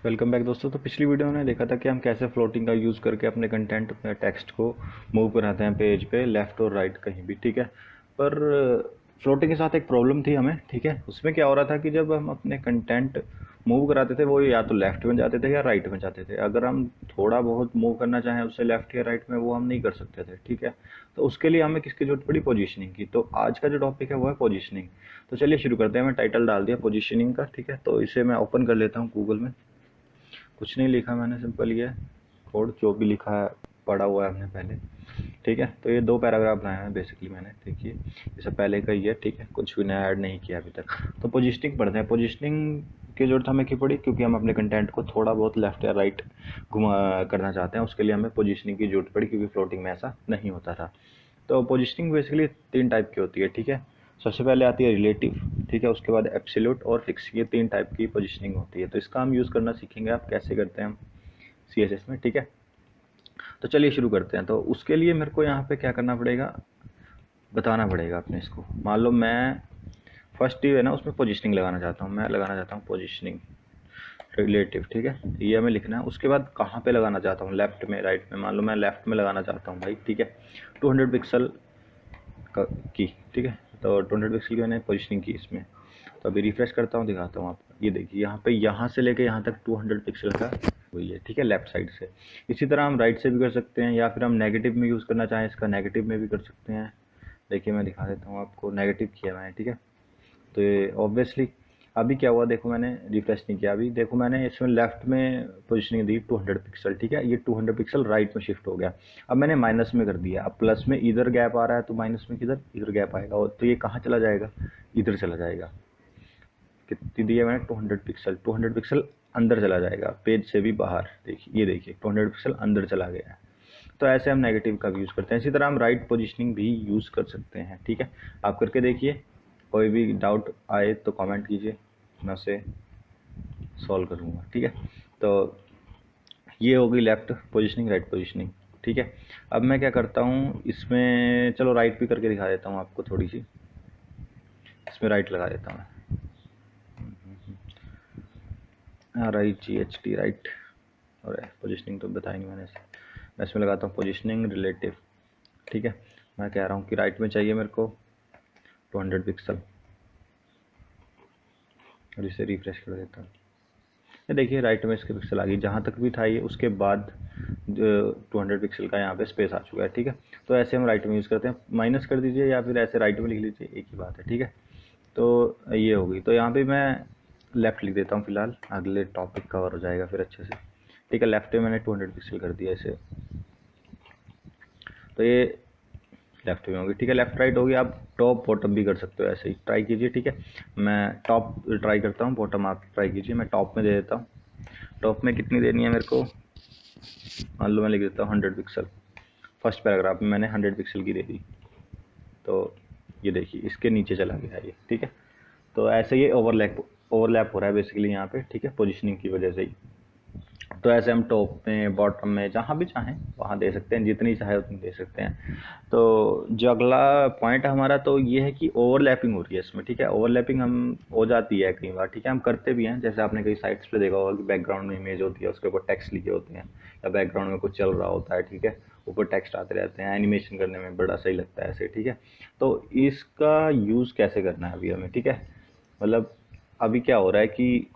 Welcome back दोस्तों। तो पिछली वीडियो में देखा था कि हम कैसे फ्लोटिंग का यूज़ करके अपने कंटेंट में टेक्स्ट को मूव कराते हैं पेज पे लेफ़्ट और राइट कहीं भी, ठीक है। पर फ्लोटिंग के साथ एक प्रॉब्लम थी हमें, ठीक है। उसमें क्या हो रहा था कि जब हम अपने कंटेंट मूव कराते थे वो या तो लेफ़्ट में जाते थे या राइट में जाते थे। अगर हम थोड़ा बहुत मूव करना चाहें उससे लेफ़्ट या राइट में, वो हम नहीं कर सकते थे, ठीक है। तो उसके लिए हमें किसकी जरूरत पड़ी? पोजीशनिंग की। तो आज का जो टॉपिक है वो है पोजीशनिंग। तो चलिए शुरू करते हैं। मैं टाइटल डाल दिया पोजीशनिंग का, ठीक है। तो इसे मैं ओपन कर लेता हूँ गूगल में। कुछ नहीं लिखा मैंने, सिंपल ये कोड जो भी लिखा है पढ़ा हुआ है हमने पहले, ठीक है। तो ये 2 पैराग्राफ बनाए हैं बेसिकली मैंने, देखिए जैसे पहले का ही है, ठीक है। कुछ भी नया ऐड नहीं किया अभी तक। तो पोजीशनिंग पढ़ते हैं। पोजीशनिंग की जरूरत हमें क्यों पड़ी? क्योंकि हम अपने कंटेंट को थोड़ा बहुत लेफ्ट या राइट घुमा करना चाहते हैं, उसके लिए हमें पोजीशनिंग की जरूरत पड़ी, क्योंकि फ्लोटिंग में ऐसा नहीं होता था। तो पोजीशनिंग बेसिकली 3 टाइप की होती है, ठीक है। सबसे पहले आती है रिलेटिव, ठीक है। उसके बाद एब्सोल्यूट और फिक्स, ये 3 टाइप की पोजीशनिंग होती है। तो इसका हम यूज़ करना सीखेंगे, आप कैसे करते हैं हम CSS में, ठीक है। तो चलिए शुरू करते हैं। तो उसके लिए मेरे को यहाँ पे क्या करना पड़ेगा, बताना पड़ेगा अपने इसको। मान लो मैं फर्स्ट ही है ना उसमें पोजीशनिंग लगाना चाहता हूँ, मैं लगाना चाहता हूँ पोजीशनिंग रिलेटिव, ठीक है। ये हमें लिखना है। उसके बाद कहाँ पे लगाना चाहता हूँ, लेफ्ट में राइट में। मान लो मैं लेफ्ट में लगाना चाहता हूँ भाई, ठीक है। 200 पिक्सल की, ठीक है। तो 200 पिक्सल की मैंने पोजीशनिंग की इसमें। तो अभी रिफ्रेश करता हूँ, दिखाता हूँ आपको। ये देखिए यहाँ पे, यहाँ से लेके यहाँ तक 200 पिक्सल का वही है, ठीक है, लेफ्ट साइड से। इसी तरह हम राइट से भी कर सकते हैं, या फिर हम नेगेटिव में यूज़ करना चाहें इसका, नेगेटिव में भी कर सकते हैं। देखिए मैं दिखा देता हूँ आपको, नेगेटिव किया मैंने, ठीक है। तो ये ऑब्वियसली अभी क्या हुआ देखो, मैंने रिफ्रेश नहीं किया। अभी देखो मैंने इसमें लेफ्ट में पोजीशनिंग दी 200 पिक्सल, ठीक है। ये 200 पिक्सल राइट में शिफ्ट हो गया। अब मैंने माइनस में कर दिया। अब प्लस में इधर गैप आ रहा है, तो माइनस में किधर, इधर गैप आएगा। और तो ये कहाँ चला जाएगा, इधर चला जाएगा। कितनी दी है मैंने? 200 पिक्सल। 200 पिक्सल अंदर चला जाएगा, पेज से भी बाहर। देखिए, ये देखिए 200 पिक्सल अंदर चला गया है। तो ऐसे हम नेगेटिव का भी यूज़ करते हैं। इसी तरह हम राइट पोजीशनिंग भी यूज़ कर सकते हैं, ठीक है। आप करके देखिए, कोई भी डाउट आए तो कमेंट कीजिए, मैं उसे सॉल्व करूँगा, ठीक है। तो ये होगी लेफ़्ट पोजीशनिंग, राइट पोजीशनिंग, ठीक है। अब मैं क्या करता हूँ इसमें, चलो राइट भी करके दिखा देता हूँ आपको थोड़ी सी। इसमें राइट लगा देता हूँ मैं, राइट GHT राइट। और पोजीशनिंग तो बताई नहीं मैंने इसे। मैं इसमें लगाता हूँ पोजीशनिंग रिलेटिव, ठीक है। मैं कह रहा हूँ कि राइट में चाहिए मेरे को 200 पिक्सल, और इसे रिफ्रेश कर देता हूँ। ये देखिए राइट में इसके पिक्सल आ गई, जहाँ तक भी था ये, उसके बाद 200 पिक्सल का यहाँ पे स्पेस आ चुका है, ठीक है। तो ऐसे हम राइट में यूज़ करते हैं। माइनस कर दीजिए या फिर ऐसे राइट में लिख लीजिए, एक ही बात है, ठीक है। तो ये होगी। तो यहाँ पे मैं लेफ़्ट लिख देता हूँ फिलहाल, अगले टॉपिक कवर हो जाएगा फिर अच्छे से, ठीक है। लेफ़्ट में मैंने 200 पिक्सल कर दिया इसे, तो ये लेफ्ट में होगी, ठीक है। लेफ्ट राइट होगी। आप टॉप बॉटम भी कर सकते हो, ऐसे ही ट्राई कीजिए, ठीक है। मैं टॉप ट्राई करता हूँ, बॉटम आप ट्राई कीजिए। मैं टॉप में दे देता हूँ। टॉप में कितनी देनी है मेरे को, मान लो मैं लिख देता हूँ 100 पिक्सल। फर्स्ट पैराग्राफ में मैंने 100 पिक्सल की दे दी। तो ये देखिए इसके नीचे चला गया ये, ठीक है। तो ऐसे ये ओवरलैप हो रहा है बेसिकली यहाँ पे, ठीक है, पोजिशनिंग की वजह से ही। तो ऐसे हम टॉप में, बॉटम में, जहाँ भी चाहें वहाँ दे सकते हैं, जितनी चाहे उतनी दे सकते हैं। तो जो अगला पॉइंट है हमारा, तो ये है कि ओवरलैपिंग हो रही है इसमें, ठीक है। ओवरलैपिंग हम हो जाती है कई बार, ठीक है। हम करते भी हैं, जैसे आपने कई साइट्स पे देखा होगा कि बैकग्राउंड में इमेज होती है, उसके ऊपर टेक्स्ट लिखे होते हैं, या बैकग्राउंड में कुछ चल रहा होता है, ठीक है, ऊपर टेक्स्ट आते रहते हैं। एनिमेशन करने में बड़ा सही लगता है ऐसे, ठीक है। तो इसका यूज़ कैसे करना है अभी हमें, ठीक है। मतलब अभी क्या हो रहा है कि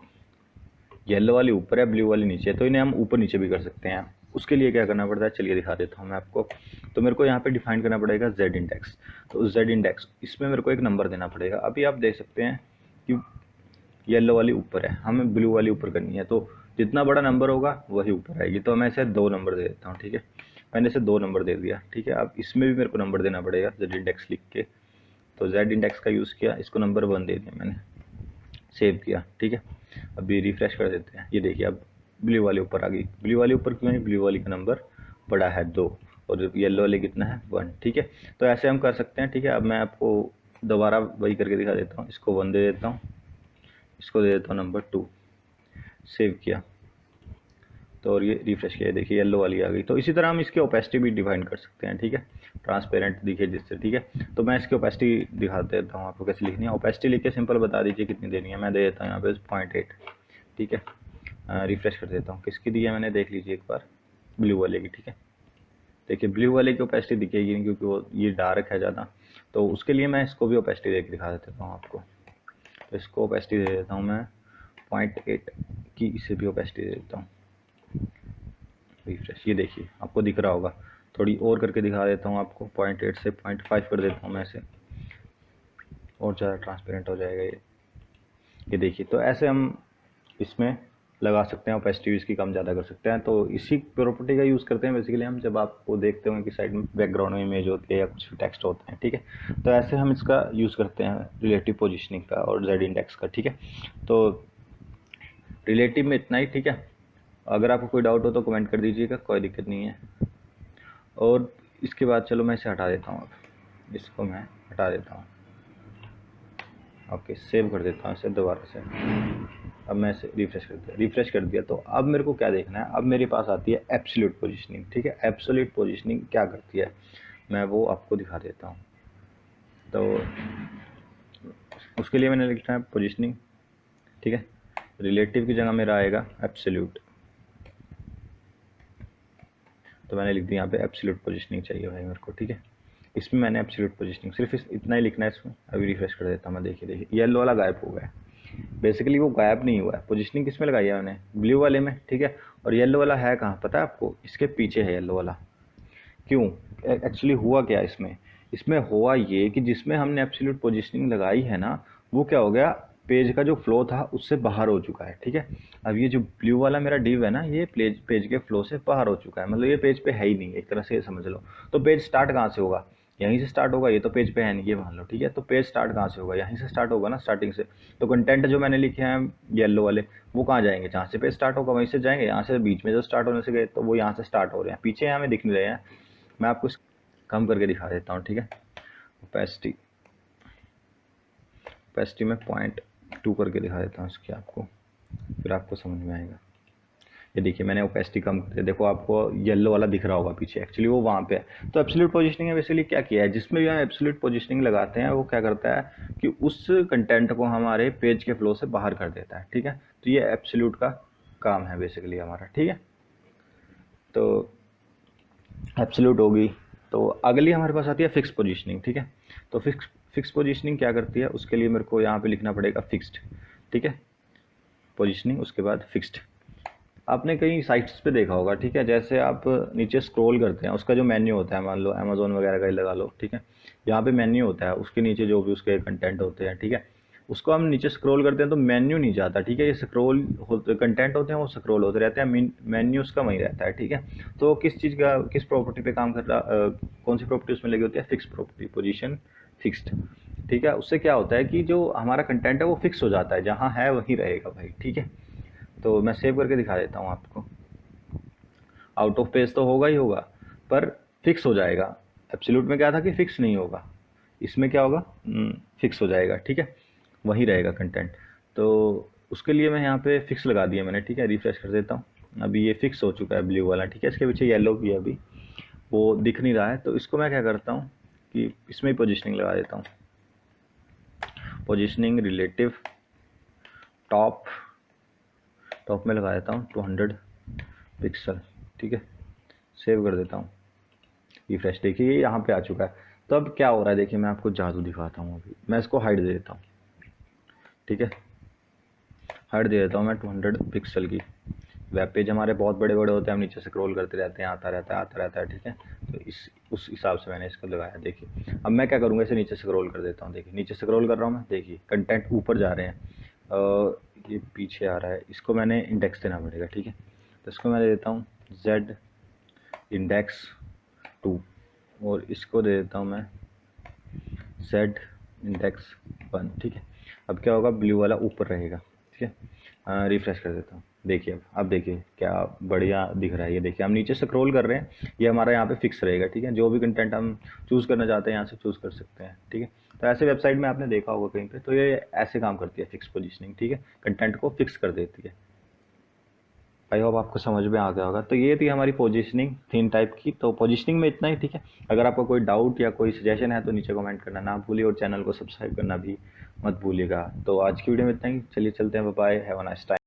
येलो वाली ऊपर है, ब्लू वाली नीचे है, तो इन्हें हम ऊपर नीचे भी कर सकते हैं। उसके लिए क्या करना पड़ता है, चलिए दिखा देता हूँ मैं आपको। तो मेरे को यहाँ पे डिफाइन करना पड़ेगा Z इंडेक्स। तो Z इंडेक्स, इसमें मेरे को एक नंबर देना पड़ेगा। अभी आप देख सकते हैं कि येलो वाली ऊपर है, हमें ब्लू वाली ऊपर करनी है। तो जितना बड़ा नंबर होगा वही ऊपर आएगी। तो मैं इसे 2 नंबर दे देता हूँ, ठीक है। मैंने इसे 2 नंबर दे दिया, ठीक है। अब इसमें भी मेरे को नंबर देना पड़ेगा, Z इंडेक्स लिख के। तो Z इंडेक्स का यूज़ किया, इसको नंबर 1 दे दिया मैंने, सेव किया, ठीक है। अभी रिफ्रेश कर देते हैं। ये देखिए अब ब्लू वाली ऊपर आ गई। ब्लू वाली ऊपर क्यों है? ब्लू वाली का नंबर बड़ा है 2, और येलो वाले कितना है 1, ठीक है। तो ऐसे हम कर सकते हैं, ठीक है। अब मैं आपको दोबारा वही करके दिखा देता हूँ। इसको 1 दे देता हूँ, इसको दे देता हूँ नंबर 2, सेव किया। तो और ये रिफ्रेश किया, देखिए येलो वाली आ गई। तो इसी तरह हम इसकी ओपेसिटी भी डिफाइन कर सकते हैं, ठीक है, ट्रांसपेरेंट दिखे जिससे, ठीक है। तो मैं इसकी ओपेसिटी दिखा देता हूँ आपको कैसे लिखनी है। ओपेसिटी लिख के सिंपल बता दीजिए कितनी देनी है। मैं दे देता हूँ यहाँ पे 0.8, ठीक है। रिफ्रेश कर देता हूँ। किसकी दी है मैंने, देख लीजिए एक बार, ब्लू वाले की, ठीक है। देखिए ब्लू वाले की ओपेसिटी दिखेगी नहीं क्योंकि वो ये डार्क है ज़्यादा, तो उसके लिए मैं इसको भी ओपेसिटी दे के दिखा देता हूँ आपको। तो इसको ओपेसिटी दे देता हूँ मैं 0.8 की, इसे भी ओपेसिटी दे देता हूँ। रिफ्रेश, ये देखिए आपको दिख रहा होगा। थोड़ी और करके दिखा देता हूँ आपको, 0.8 से 0.5 कर देता हूँ मैं इसे, और ज़्यादा ट्रांसपेरेंट हो जाएगा ये देखिए। तो ऐसे हम इसमें लगा सकते हैं, ओपेसिटी इसकी कम ज़्यादा कर सकते हैं। तो इसी प्रॉपर्टी का यूज़ करते हैं बेसिकली हम, जब आपको देखते होंगे कि साइड में बैकग्राउंड में इमेज होती है या कुछ टेक्स्ट होते हैं, ठीक है। तो ऐसे हम इसका यूज़ करते हैं रिलेटिव पोजीशनिंग का और जेड इंडेक्स का, ठीक है। तो रिलेटिव में इतना ही, ठीक है। अगर आपको कोई डाउट हो तो कमेंट कर दीजिएगा, कोई दिक्कत नहीं है। और इसके बाद चलो मैं इसे हटा देता हूँ, अब इसको मैं हटा देता हूँ। ओके, सेव कर देता हूँ इसे दोबारा से। अब मैं इसे रिफ्रेश कर दिया। तो अब मेरे को क्या देखना है, अब मेरे पास आती है एब्सोल्यूट पोजीशनिंग, ठीक है। एब्सोल्यूट पोजीशनिंग क्या करती है मैं वो आपको दिखा देता हूँ। तो उसके लिए मैंने लिखना है पोजीशनिंग, ठीक है। रिलेटिव की जगह मेरा आएगा एब्सोल्यूट, तो मैंने लिख दिया यहाँ पे एब्सोल्यूट पोजीशनिंग चाहिए भाई मेरे को, ठीक है। इसमें मैंने एब्सोल्यूट पोजीशनिंग सिर्फ इतना ही लिखना है इसमें। अभी रिफ्रेश कर देता हूँ मैं, देखिए येलो वाला गायब हो गया है। बेसिकली वो गायब नहीं हुआ है, पोजीशनिंग किस में लगाई है मैंने, ब्लू वाले में, ठीक है। और येलो वाला है कहाँ पता है आपको, इसके पीछे है येलो वाला। क्यों, एक्चुअली हुआ क्या इसमें, इसमें हुआ ये कि जिसमें हमने एब्सोल्यूट पोजीशनिंग लगाई है ना, वो क्या हो गया, पेज का जो फ्लो था उससे बाहर हो चुका है, ठीक है। अब ये जो ब्लू वाला मेरा डिव है ना, ये पेज के फ्लो से बाहर हो चुका है, मतलब ये पेज पे है ही नहीं, एक तरह से समझ लो। तो पेज स्टार्ट कहाँ से होगा, यहीं से स्टार्ट होगा, ये तो पेज पे है नहीं, ये मान लो, ठीक है। तो पेज स्टार्ट कहाँ से होगा, यहीं से स्टार्ट होगा ना, स्टार्टिंग से। तो कंटेंट जो मैंने लिखे हैं येलो वाले, वो कहाँ जाएंगे, जहाँ से पेज स्टार्ट होगा वहीं से जाएंगे। यहाँ से बीच में जो स्टार्ट होने से गए तो वो यहाँ से स्टार्ट हो रहे हैं, पीछे हमें दिख नहीं रहे हैं। मैं आपको कम करके दिखा देता हूँ, ठीक है। ओपेसिटी में 0.2 करके दिखा देता हूँ इसकी आपको, फिर आपको समझ में आएगा। ये देखिए मैंने ओपेसिटी कम कर दिया, देखो आपको येलो वाला दिख रहा होगा पीछे, एक्चुअली वो वहाँ पे है। तो एब्सोल्यूट पोजीशनिंग में बेसिकली क्या किया है, जिसमें भी हम एब्सोल्यूट पोजीशनिंग लगाते हैं वो क्या करता है कि उस कंटेंट को हमारे पेज के फ्लो से बाहर कर देता है, ठीक है। तो ये एब्सोल्यूट का काम है बेसिकली हमारा, ठीक है। तो एब्सोल्यूट होगी। तो अगली हमारे पास आती है फिक्स पोजीशनिंग, ठीक है। तो फिक्स पोजीशनिंग क्या करती है, उसके लिए मेरे को यहाँ पे लिखना पड़ेगा फिक्स्ड, ठीक है। पोजीशनिंग उसके बाद फिक्स्ड। आपने कई साइट्स पे देखा होगा, ठीक है, जैसे आप नीचे स्क्रॉल करते हैं, उसका जो मेन्यू होता है, मान लो अमेजोन वगैरह का ही लगा लो, ठीक है। यहाँ पे मेन्यू होता है, उसके नीचे जो भी उसके कंटेंट होते हैं, ठीक है। उसको हम नीचे स्क्रॉल करते हैं तो मेन्यू नहीं जाता, ठीक है। ये स्क्रॉल होते कंटेंट होते हैं, वो स्क्रॉल होते रहते हैं, मेन्यू उसका वहीं रहता है, ठीक है। तो किस चीज़ का, किस प्रॉपर्टी पे काम कर रहा, कौन सी प्रॉपर्टी उसमें लगी होती है, फिक्स प्रॉपर्टी, पोजीशन फिक्स्ड, ठीक है। उससे क्या होता है कि जो हमारा कंटेंट है वो फिक्स हो जाता है, जहाँ है वहीं रहेगा भाई, ठीक है। तो मैं सेव करके दिखा देता हूँ आपको। आउट ऑफ पेज तो होगा ही होगा, पर फिक्स हो जाएगा। एब्सोल्यूट में क्या था कि फिक्स नहीं होगा, इसमें क्या होगा, फिक्स हो जाएगा, ठीक है, वहीं रहेगा कंटेंट। तो उसके लिए मैं यहाँ पे फिक्स लगा दिया मैंने, ठीक है। रिफ्रेश कर देता हूँ, अभी ये फिक्स हो चुका है ब्लू वाला, ठीक है। इसके पीछे येलो भी है, अभी वो दिख नहीं रहा है। तो इसको मैं क्या करता हूँ कि इसमें ही पोजिशनिंग लगा देता हूँ, पोजिशनिंग रिलेटिव टॉप में लगा देता हूँ 200 पिक्सल, ठीक है। सेव कर देता हूँ, रिफ्रेश, देखिए ये यहाँ पे आ चुका है। तो अब क्या हो रहा है, देखिए मैं आपको जादू दिखाता हूँ। अभी मैं इसको हाइड दे देता हूँ, ठीक है। हाइड दे देता हूँ मैं 200 पिक्सल की। वेब पेज हमारे बहुत बड़े बड़े होते हैं, हम नीचे स्क्रॉल करते रहते हैं, आता रहता है, ठीक है। तो उस हिसाब से मैंने इसको लगाया। देखिए अब मैं क्या करूँगा, इसे नीचे स्क्रॉल कर देता हूँ। देखिए नीचे स्क्रॉल कर रहा हूँ मैं, देखिए कंटेंट ऊपर जा रहे हैं, ये पीछे आ रहा है। इसको मैंने इंडेक्स देना पड़ेगा, ठीक है। तो इसको मैं दे देता हूँ Z इंडेक्स 2, और इसको दे देता हूँ मैं Z इंडेक्स 1, ठीक है। अब क्या होगा, ब्लू वाला ऊपर रहेगा, ठीक है। रिफ्रेश कर देता हूँ, देखिए अब देखिए क्या बढ़िया दिख रहा है। ये देखिए हम नीचे स्क्रॉल कर रहे हैं, ये हमारा यहाँ पे फिक्स रहेगा, ठीक है। जो भी कंटेंट हम चूज़ करना चाहते हैं यहाँ से चूज़ कर सकते हैं, ठीक है। तो ऐसे वेबसाइट में आपने देखा होगा कहीं पे, तो ये ऐसे काम करती है फिक्स पोजीशनिंग, ठीक है। कंटेंट को फिक्स कर देती है। आई होप आपको समझ में आ गया होगा। तो ये थी हमारी पोजीशनिंग 3 टाइप की। तो पोजीशनिंग में इतना ही, ठीक है। अगर आपको कोई डाउट या कोई सजेशन है तो नीचे कमेंट करना ना भूलिए, और चैनल को सब्सक्राइब करना भी मत भूलिएगा। तो आज की वीडियो में इतना ही, चलिए चलते हैं, bye bye, have a nice time.